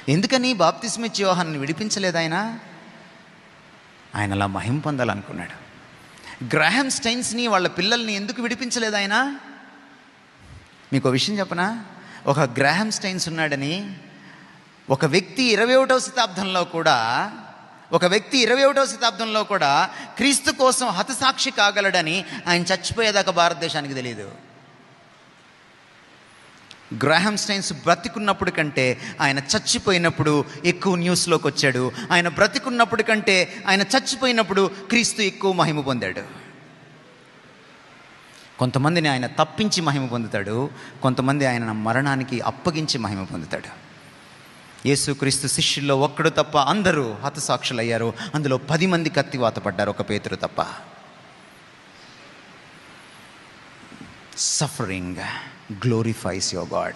ఎందుకని బాప్తిస్మిచ్చి యోహాన్ని విడిపించలేదు ఆయన అలా మహిమ పొందాలనుకున్నాడు. గ్రాహం స్టైన్స్ని వాళ్ళ పిల్లల్ని ఎందుకు విడిపించలేదు ఆయన? మీకు ఒక విషయం చెప్పనా? ఒక గ్రాహం స్టైన్స్ ఉన్నాడని ఒక వ్యక్తి 21వ శతాబ్దంలో కూడా క్రీస్తు కోసం హతసాక్షి కాగలడని ఆయన చచ్చిపోయేదాకా భారతదేశానికి తెలియదు. గ్రాహం స్టైన్స్ బ్రతికున్నప్పుడు కంటే ఆయన చచ్చిపోయినప్పుడు ఎక్కువ న్యూస్లోకి వచ్చాడు. ఆయన బ్రతికున్నప్పుడు కంటే ఆయన చచ్చిపోయినప్పుడు క్రీస్తు ఎక్కువ మహిమ పొందాడు. కొంతమందిని ఆయన తప్పించి మహిమ పొందుతాడు, కొంతమంది ఆయన మరణానికి అప్పగించి మహిమ పొందుతాడు. యేసుక్రీస్తు శిష్యుల్లో ఒక్కడు తప్ప అందరూ హతసాక్షులయ్యారు. అందులో 10 మంది కత్తివాత పడ్డారు, ఒక పేతురు తప్ప. Suffering glorifies your God.